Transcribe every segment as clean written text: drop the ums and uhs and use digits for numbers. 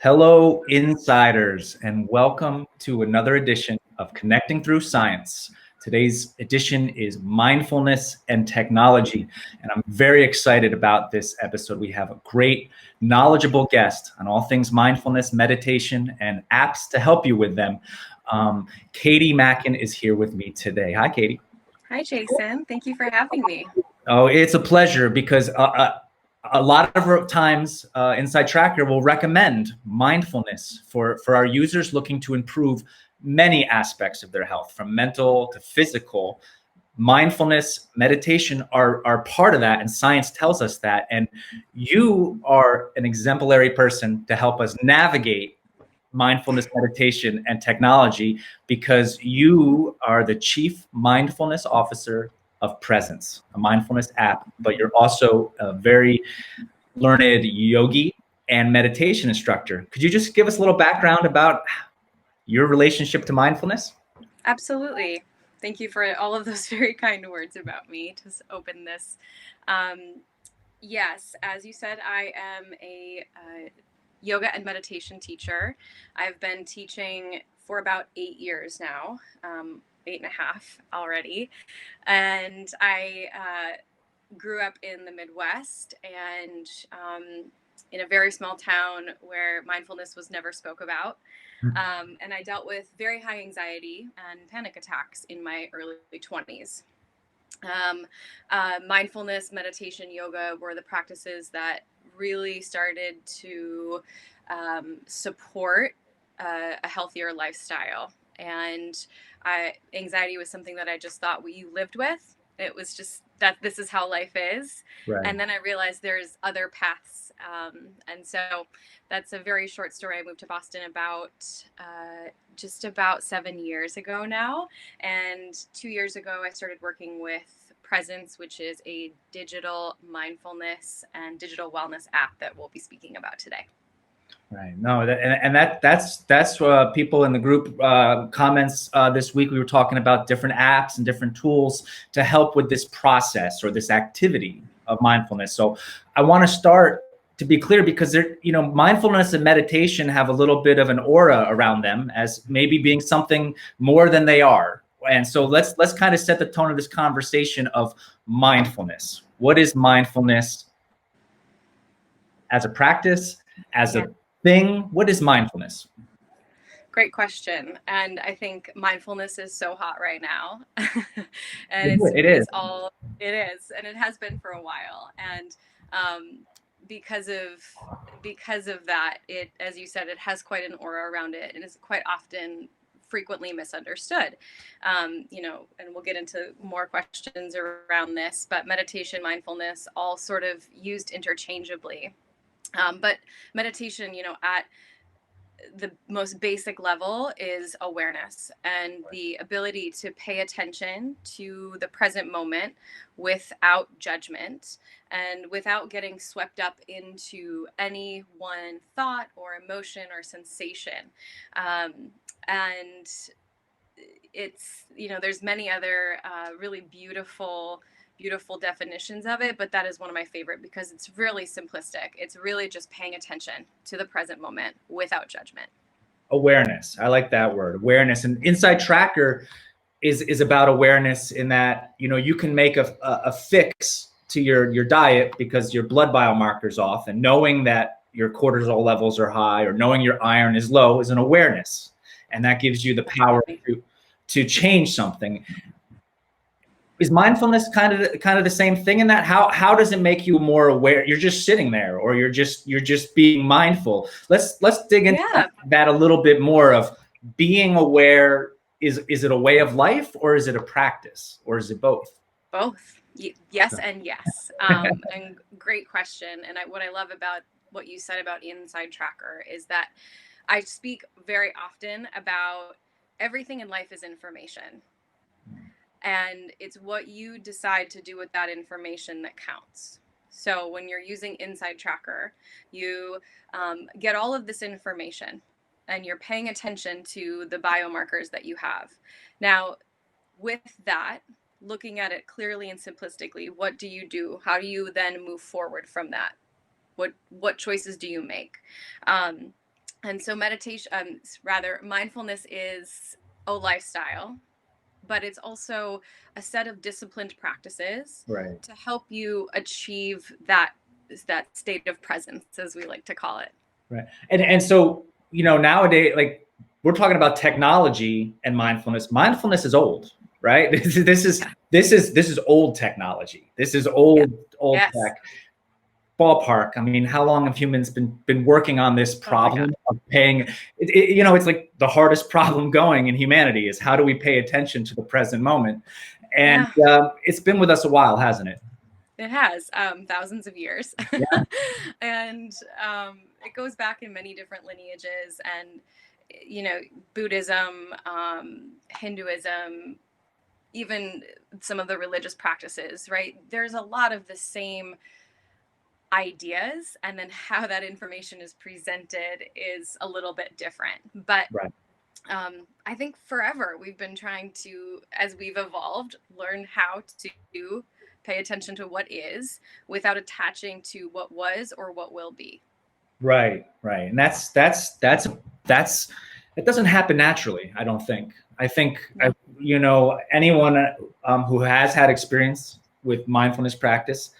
Hello, insiders, and welcome to another edition of Connecting Through Science. Today's edition is mindfulness and technology, and I'm very excited about this episode. We have a great, knowledgeable guest on all things mindfulness, meditation, and apps to help you with them. Katie Mackin is here with me today. Hi, Katie. Hi, Jason. Thank you for having me. Oh, it's a pleasure because a lot of times Inside Tracker will recommend mindfulness for our users looking to improve many aspects of their health, from mental to physical. Mindfulness, meditation are part of that, and science tells us that. And you are an exemplary person to help us navigate mindfulness, meditation, and technology because you are the Chief Mindfulness Officer of Presence, a mindfulness app, but you're also a very learned yogi and meditation instructor. Could you just give us a little background about your relationship to mindfulness? Absolutely. Thank you for all of those very kind words about me to open this. Yes, as you said, I am a yoga and meditation teacher. I've been teaching for about 8 years now, 8.5 already. And I grew up in the Midwest and in a very small town where mindfulness was never spoke about. And I dealt with very high anxiety and panic attacks in my early 20s. Mindfulness, meditation, yoga were the practices that really started to support a healthier lifestyle. And anxiety was something that I just thought you lived with. It was just that this is how life is. Right. And then I realized there's other paths. And so that's a very short story. I moved to Boston about just about 7 years ago now. And 2 years ago, I started working with Presence, which is a digital mindfulness and digital wellness app that we'll be speaking about today. Right. No, that's people in the group comments this week. We were talking about different apps and different tools to help with this process or this activity of mindfulness. So I want to start to be clear because mindfulness and meditation have a little bit of an aura around them as maybe being something more than they are. And so let's kind of set the tone of this conversation of mindfulness. What is mindfulness as a practice, as a thing? What is mindfulness? Great question. And I think mindfulness is so hot right now. And It is. It is. And it has been for a while. And because of that, it, as you said, it has quite an aura around it and is quite often frequently misunderstood. And we'll get into more questions around this, but meditation, mindfulness, all sort of used interchangeably. But meditation, at the most basic level is awareness and the ability to pay attention to the present moment without judgment and without getting swept up into any one thought or emotion or sensation. And it's, there's many other really beautiful definitions of it, but that is one of my favorite because it's really simplistic. It's really just paying attention to the present moment without judgment. Awareness. I like that word, awareness. And Inside Tracker is about awareness in that, you can make a fix to your diet because your blood biomarker's off, and knowing that your cortisol levels are high or knowing your iron is low is an awareness. And that gives you the power to change something. Is mindfulness kind of the same thing in that? How does it make you more aware? You're just sitting there, or you're just being mindful. Let's dig into that a little bit more of being aware. Is it a way of life, or is it a practice, or is it both? Both. Yes and yes. And great question. And what I love about what you said about Inside Tracker is that I speak very often about everything in life is information. And it's what you decide to do with that information that counts. So when you're using Inside Tracker, you get all of this information and you're paying attention to the biomarkers that you have. Now, with that, looking at it clearly and simplistically, what do you do? How do you then move forward from that? What choices do you make? And so meditation, rather, mindfulness is a lifestyle, but it's also a set of disciplined practices Right. to help you achieve that state of presence, as we like to call it. Right. And so, nowadays, like, we're talking about technology and mindfulness. Mindfulness is old, right? This is old technology. This is Yeah. old Yes. tech. Ballpark. I mean, how long have humans been working on this Oh my God. problem of paying? It's like the hardest problem going in humanity is how do we pay attention to the present moment? And Yeah, it's been with us a while, hasn't it? it has thousands of years. Yeah. And it goes back in many different lineages, and Buddhism, Hinduism, even some of the religious practices, right? There's a lot of the same ideas, and then how that information is presented is a little bit different. But Right. I think forever we've been trying to, as we've evolved, learn how to pay attention to what is without attaching to what was or what will be. Right. Right. And it doesn't happen naturally. I don't think. I think No. anyone who has had experience with mindfulness practice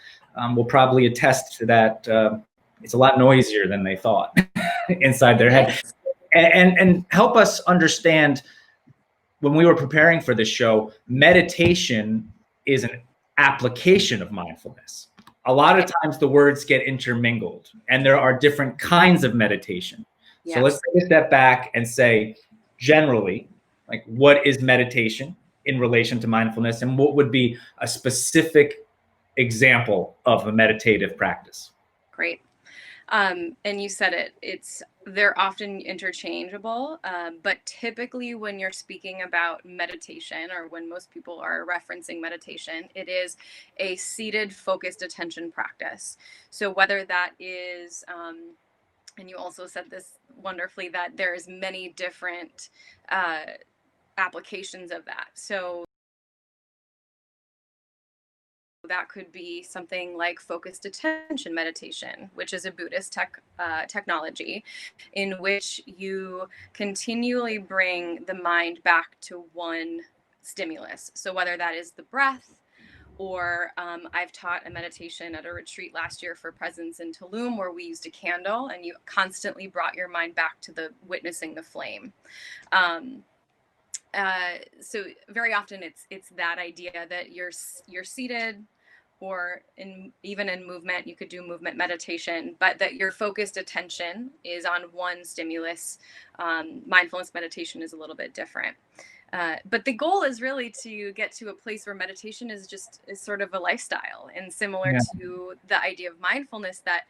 will probably attest to that. It's a lot noisier than they thought inside their head, Yes. and help us understand. When we were preparing for this show, meditation is an application of mindfulness. A lot of times the words get intermingled, and there are different kinds of meditation. So let's Yes. take a step back and say, generally, like, what is meditation in relation to mindfulness, and what would be a specific example of a meditative practice? Great. And you said they're often interchangeable, but typically when you're speaking about meditation, or when most people are referencing meditation, it is a seated, focused attention practice. So whether that is, and you also said this wonderfully, that there's many different applications of that. So that could be something like focused attention meditation, which is a Buddhist technology in which you continually bring the mind back to one stimulus. So, whether that is the breath, or I've taught a meditation at a retreat last year for Presence in Tulum, where we used a candle and you constantly brought your mind back to the witnessing the flame. Um, so very often it's that idea that you're seated, or even in movement, you could do movement meditation, but that your focused attention is on one stimulus. Mindfulness meditation is a little bit different. But the goal is really to get to a place where meditation is sort of a lifestyle, and similar Yeah. to the idea of mindfulness, that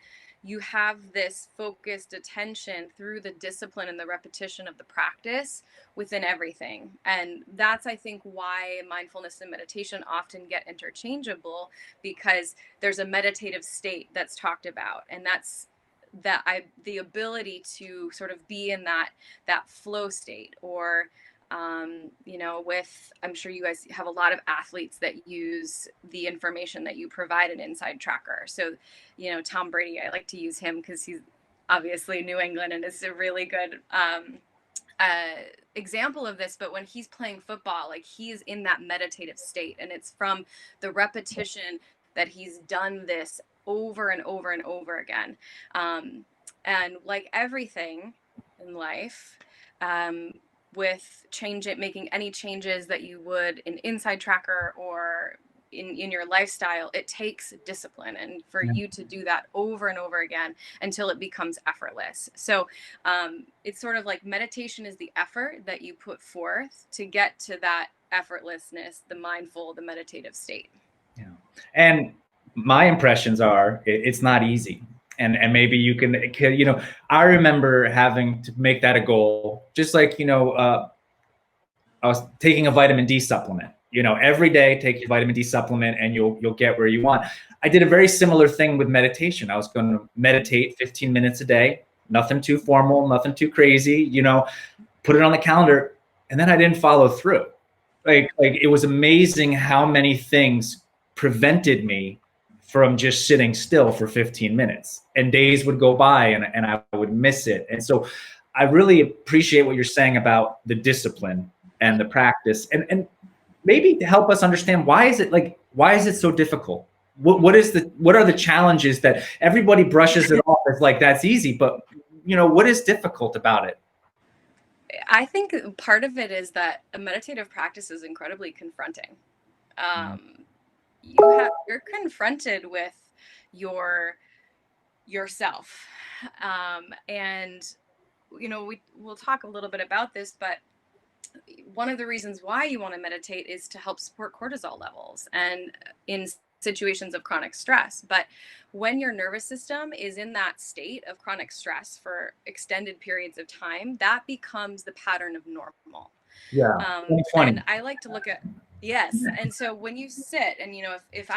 you have this focused attention through the discipline and the repetition of the practice within everything. And that's, I think, why mindfulness and meditation often get interchangeable, because there's a meditative state that's talked about, and that's the ability to sort of be in that flow state, or I'm sure you guys have a lot of athletes that use the information that you provide in Inside Tracker. So, Tom Brady, I like to use him because he's obviously New England and is a really good example of this. But when he's playing football, like, he's in that meditative state, and it's from the repetition that he's done this over and over and over again. And like everything in life, with making any changes that you would in Inside Tracker or in your lifestyle, it takes discipline, and for Yeah. you to do that over and over again until it becomes effortless. So it's sort of like meditation is the effort that you put forth to get to that effortlessness, the mindful, the meditative state. Yeah. And my impressions are it's not easy. And maybe you can, I remember having to make that a goal, just like, I was taking a vitamin D supplement, every day take your vitamin D supplement and you'll get where you want. I did a very similar thing with meditation. I was going to meditate 15 minutes a day, nothing too formal, nothing too crazy, put it on the calendar. And then I didn't follow through. Like it was amazing how many things prevented me from just sitting still for 15 minutes, and days would go by and I would miss it. And so I really appreciate what you're saying about the discipline and the practice, and maybe to help us understand why is it so difficult? What are the challenges that everybody brushes it off as like that's easy, but what is difficult about it? I think part of it is that a meditative practice is incredibly confronting. Um, you're confronted with your yourself, and we'll talk a little bit about this, but one of the reasons why you want to meditate is to help support cortisol levels and in situations of chronic stress. But when your nervous system is in that state of chronic stress for extended periods of time, that becomes the pattern of normal. Yeah, 2020. And I like to look at, yes. And so when you sit and, if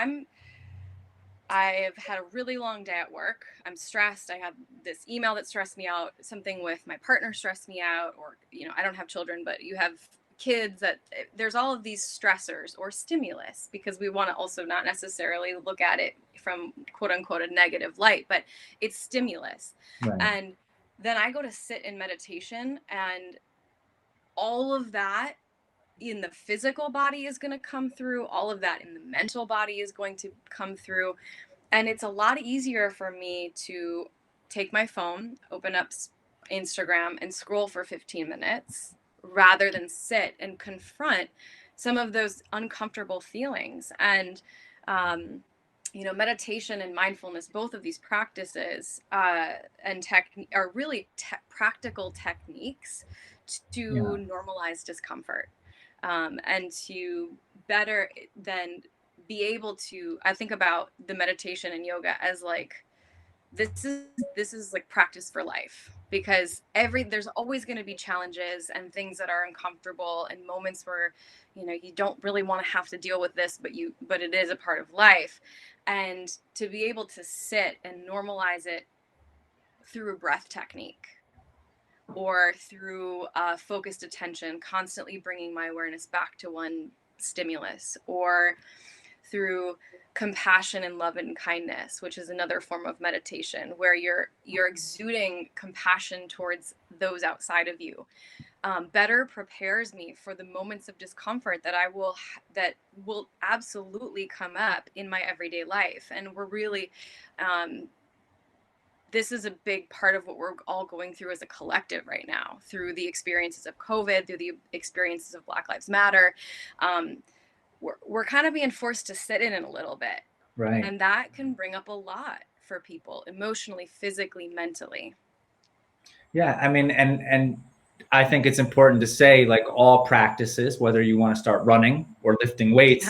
I've had a really long day at work. I'm stressed. I have this email that stressed me out. Something with my partner stressed me out. Or, I don't have children, but you have kids that there's all of these stressors or stimulus, because we want to also not necessarily look at it from quote unquote a negative light, but it's stimulus. Right. And then I go to sit in meditation, and all of that in the physical body is going to come through, all of that in the mental body is going to come through. And it's a lot easier for me to take my phone, open up Instagram, and scroll for 15 minutes rather than sit and confront some of those uncomfortable feelings. And meditation and mindfulness, both of these practices and are really practical techniques to normalize discomfort, and to better than be able to. I think about the meditation and yoga as like this is like practice for life, because there's always going to be challenges and things that are uncomfortable and moments where you don't really want to have to deal with this, but it is a part of life. And to be able to sit and normalize it through a breath technique, or through focused attention, constantly bringing my awareness back to one stimulus, or through compassion and love and kindness, which is another form of meditation where you're exuding compassion towards those outside of you, better prepares me for the moments of discomfort that will absolutely come up in my everyday life. And we're really this is a big part of what we're all going through as a collective right now, through the experiences of COVID, through the experiences of Black Lives Matter. We're kind of being forced to sit in it a little bit. Right. And that can bring up a lot for people emotionally, physically, mentally. Yeah, I mean, and I think it's important to say, like all practices, whether you want to start running or lifting weights,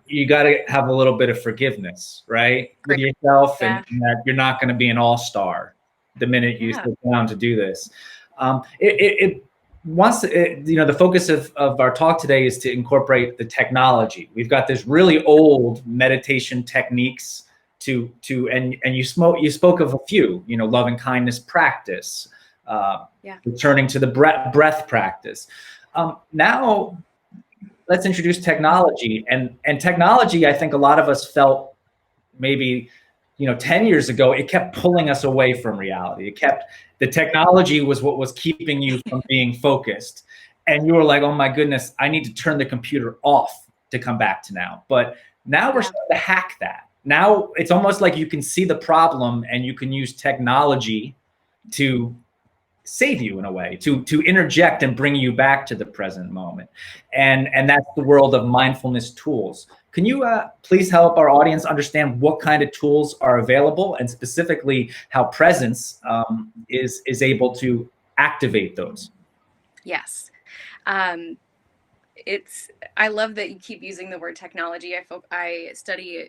you got to have a little bit of forgiveness, right? With yourself, and that you're not going to be an all-star the minute you sit down to do this. The focus of our talk today is to incorporate the technology. We've got this really old meditation techniques and you spoke of a few, loving kindness practice, returning to the breath practice. Now let's introduce technology, and technology. I think a lot of us felt maybe 10 years ago, it kept pulling us away from reality. The technology was what was keeping you from being focused. And you were like, oh my goodness, I need to turn the computer off to come back to now. But now we're starting to hack that. Now it's almost like you can see the problem and you can use technology to save you in a way, to interject and bring you back to the present moment. And that's the world of mindfulness tools. Can you please help our audience understand what kind of tools are available, and specifically how Presence is able to activate those? Yes. I love that you keep using the word technology. I study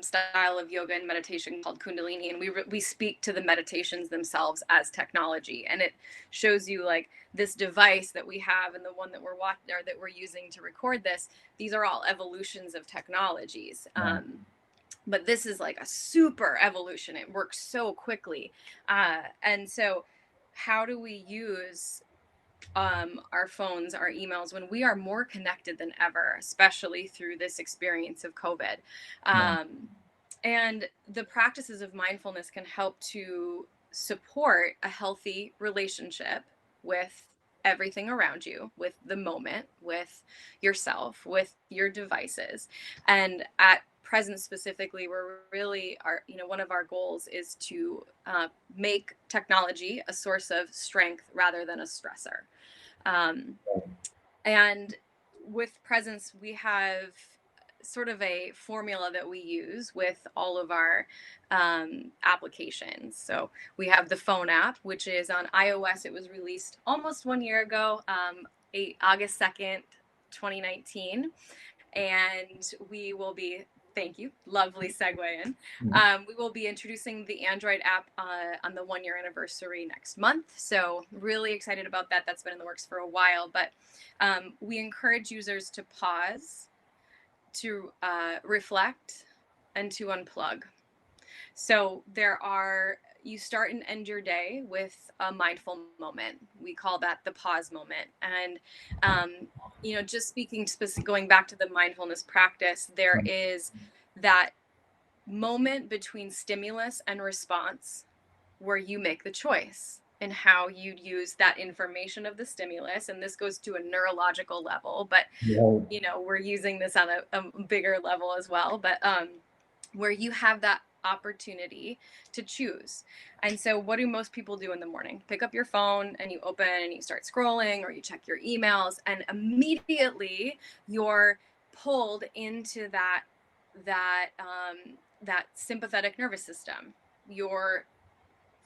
style of yoga and meditation called Kundalini, and we speak to the meditations themselves as technology. And it shows you like this device that we have and the one that we're watching or that we're using to record this. These are all evolutions of technologies. But this is like a super evolution. It works so quickly. And so how do we use our phones, our emails, when we are more connected than ever, especially through this experience of COVID? And the practices of mindfulness can help to support a healthy relationship with everything around you, with the moment, with yourself, with your devices. And at present specifically, we're really one of our goals is to make technology a source of strength rather than a stressor. Um, and with Presence, we have sort of a formula that we use with all of our applications. So we have the phone app, which is on iOS. It was released almost 1 year ago, August 2nd, 2019. And we will be, thank you, lovely segue in. We will be introducing the Android app on the 1 year anniversary next month. So really excited about that. That's been in the works for a while, but we encourage users to pause, to reflect, and to unplug. So you start and end your day with a mindful moment. We call that the pause moment. And, just going back to the mindfulness practice, there is that moment between stimulus and response where you make the choice and how you'd use that information of the stimulus. And this goes to a neurological level, but we're using this on a bigger level as well, but where you have that opportunity to choose. And so what do most people do in the morning? Pick up your phone and you open and you start scrolling, or you check your emails, and immediately you're pulled into that sympathetic nervous system. Your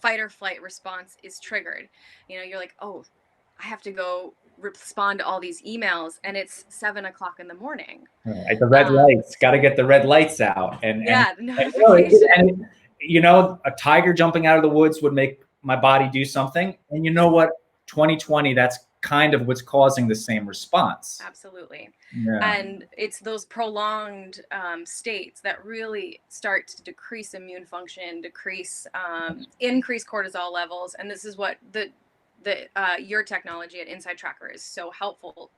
fight or flight response is triggered. You're like, oh, I have to go respond to all these emails, and it's 7 o'clock in the morning. Right. The red lights, got to get the red lights out. The notification. A tiger jumping out of the woods would make my body do something. And you know what? 2020, that's kind of what's causing the same response. Absolutely. Yeah. And it's those prolonged states that really start to decrease immune function, increase cortisol levels. And this is what your technology at Inside Tracker is so helpful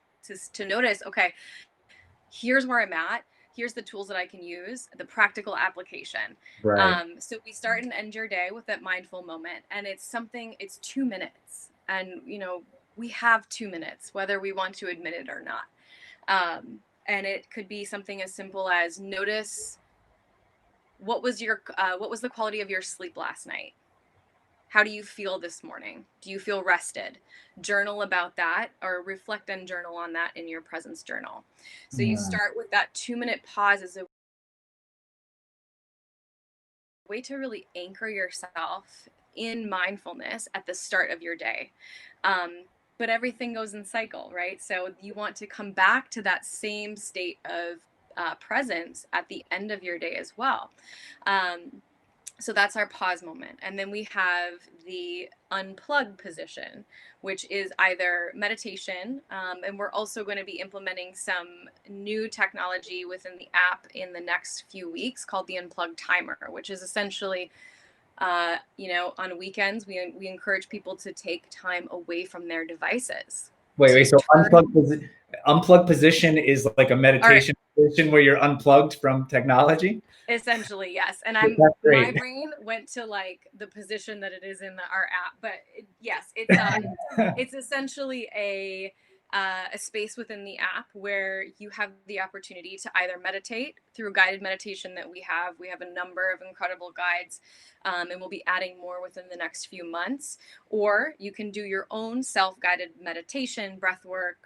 to notice. Okay, here's where I'm at. Here's the tools that I can use, the practical application. Right. So we start and end your day with that mindful moment, and it's 2 minutes. And, we have 2 minutes, whether we want to admit it or not. And it could be something as simple as notice what was the quality of your sleep last night? How do you feel this morning? Do you feel rested? Journal about that, or reflect and journal on that in your Presence journal. So you start with that 2-minute pause as a way to really anchor yourself in mindfulness at the start of your day. But everything goes in cycle, right? So you want to come back to that same state of presence at the end of your day as well. So that's our pause moment. And then we have the unplug position, which is either meditation. And we're also going to be implementing some new technology within the app in the next few weeks called the Unplug Timer, which is essentially, on weekends, we encourage people to take time away from their devices. Wait, so unplug position is like a meditation position where you're unplugged from technology? Essentially, yes. And my brain went to like the position that it is in our app, but yes, it's essentially a space within the app where you have the opportunity to either meditate through guided meditation that we have. We have a number of incredible guides, and we'll be adding more within the next few months. Or you can do your own self-guided meditation, breath work,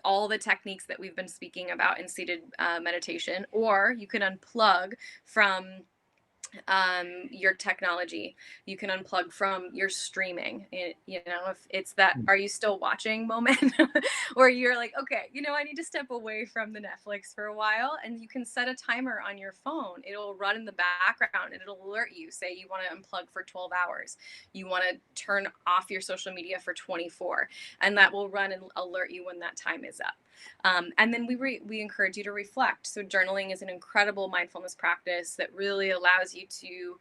all the techniques that we've been speaking about in seated meditation, or you can unplug from your technology. You can unplug from your streaming. If it's that "are you still watching" moment where you're like, okay, I need to step away from the Netflix for a while, and you can set a timer on your phone. It'll run in the background and it'll alert you. Say you want to unplug for 12 hours. You want to turn off your social media for 24, and that will run and alert you when that time is up. And then we encourage you to reflect. So journaling is an incredible mindfulness practice that really allows you to,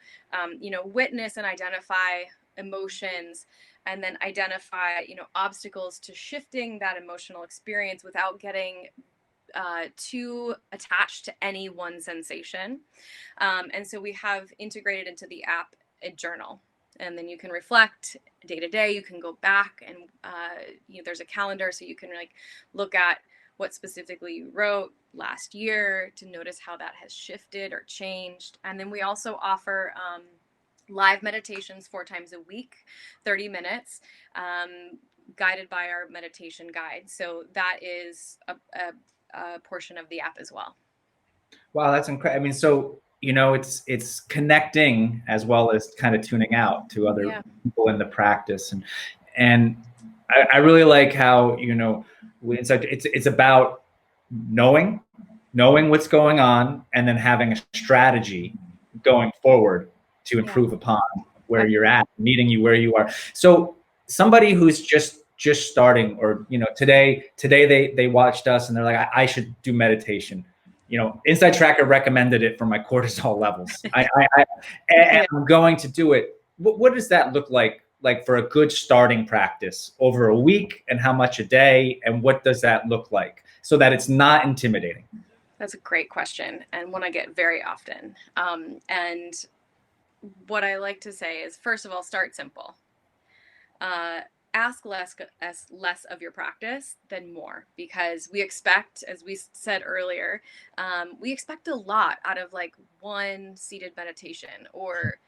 witness and identify emotions, and then identify, obstacles to shifting that emotional experience without getting too attached to any one sensation. And so we have integrated into the app a journal. and then you can reflect day to day. You can go back and there's a calendar, so you can like look at what specifically you wrote last year to notice how that has shifted or changed. And then we also offer live meditations 4 times a week, 30 minutes, guided by our meditation guide. So that is a portion of the app as well. Wow, that's incredible. I mean, so it's connecting as well as kind of tuning out to other people in the practice, and I really like how it's about knowing what's going on and then having a strategy going forward to improve upon where you're at, meeting you where you are. So somebody who's just starting, or today they watched us and they're like, I should do meditation. Inside Tracker recommended it for my cortisol levels. And I'm going to do it. What does that look like for a good starting practice over a week, and how much a day, and what does that look like so that it's not intimidating? That's a great question, and one I get very often. And what I like to say is, first of all, start simple. Ask less of your practice than more, because we expect, as we said earlier, we expect a lot out of like one seated meditation, or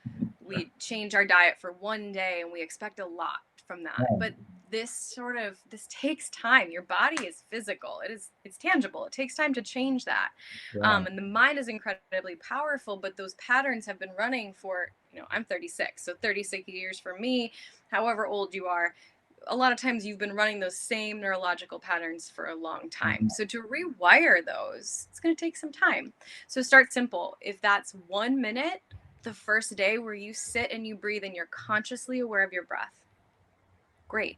we change our diet for one day and we expect a lot from that. But this takes time. Your body is physical. It's tangible. It takes time to change that. And the mind is incredibly powerful, but those patterns have been running for, I'm 36. So 36 years for me, however old you are, a lot of times you've been running those same neurological patterns for a long time. So to rewire those, it's going to take some time. So start simple. If that's 1 minute the first day where you sit and you breathe and you're consciously aware of your breath, great.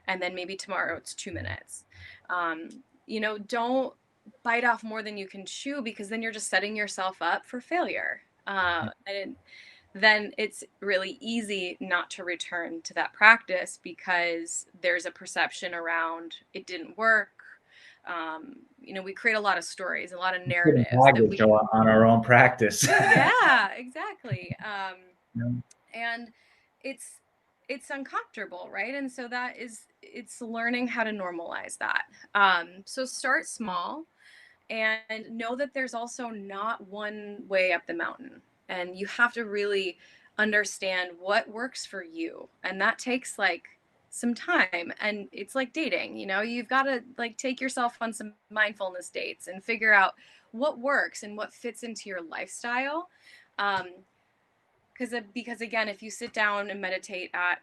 And then maybe tomorrow it's 2 minutes. Don't bite off more than you can chew, because then you're just setting yourself up for failure. And then it's really easy not to return to that practice, because there's a perception around it didn't work. We create a lot of stories, a lot of narratives on our own practice. Yeah, exactly. And it's uncomfortable, right? And so it's learning how to normalize that. So start small, and know that there's also not one way up the mountain. And you have to really understand what works for you. And that takes like some time. And it's like dating, you've got to like take yourself on some mindfulness dates and figure out what works and what fits into your lifestyle. Because again, if you sit down and meditate at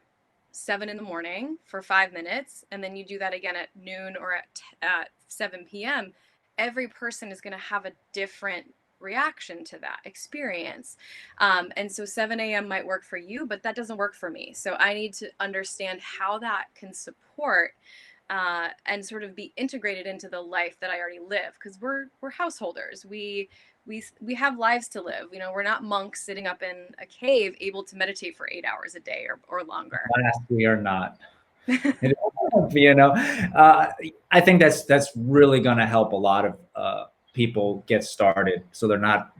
7 a.m. for 5 minutes, and then you do that again at noon or at 7 p.m., every person is going to have a different reaction to that experience. And so 7 a.m. might work for you, but that doesn't work for me. So I need to understand how that can support and sort of be integrated into the life that I already live, because we're householders. We have lives to live. We're not monks sitting up in a cave able to meditate for 8 hours a day or longer. We are not. I think that's really going to help a lot of people get started, so they're not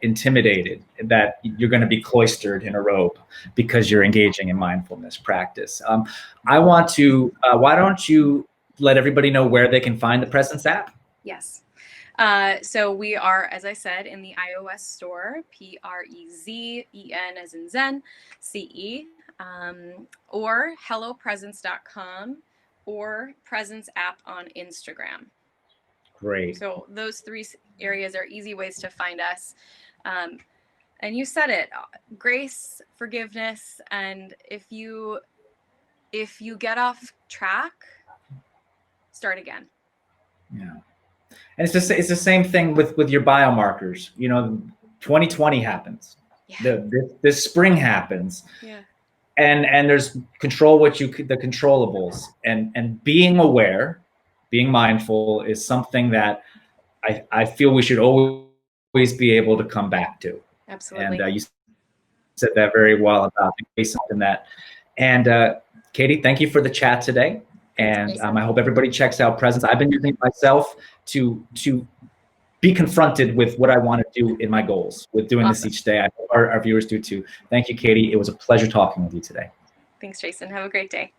intimidated that you're going to be cloistered in a robe because you're engaging in mindfulness practice. I want to. Why don't you let everybody know where they can find the Presence app? Yes. So we are, as I said, in the iOS store, PREZEN as in Zen, CE, or hellopresence.com, or Presence app on Instagram. Great. So those 3 areas are easy ways to find us. And you said it, grace, forgiveness, and if you get off track, start again. Yeah. And it's the same thing with your biomarkers. 2020 happens. Yeah. This spring happens. Yeah. And there's the controllables, and being aware, being mindful is something that I feel we should always be able to come back to. Absolutely. And you said that very well about something that. And Katie, thank you for the chat today. And I hope everybody checks out Presence. I've been using it myself to be confronted with what I want to do in my goals with doing this each day. I hope our viewers do too. Thank you, Katie. It was a pleasure talking with you today. Thanks, Jason. Have a great day.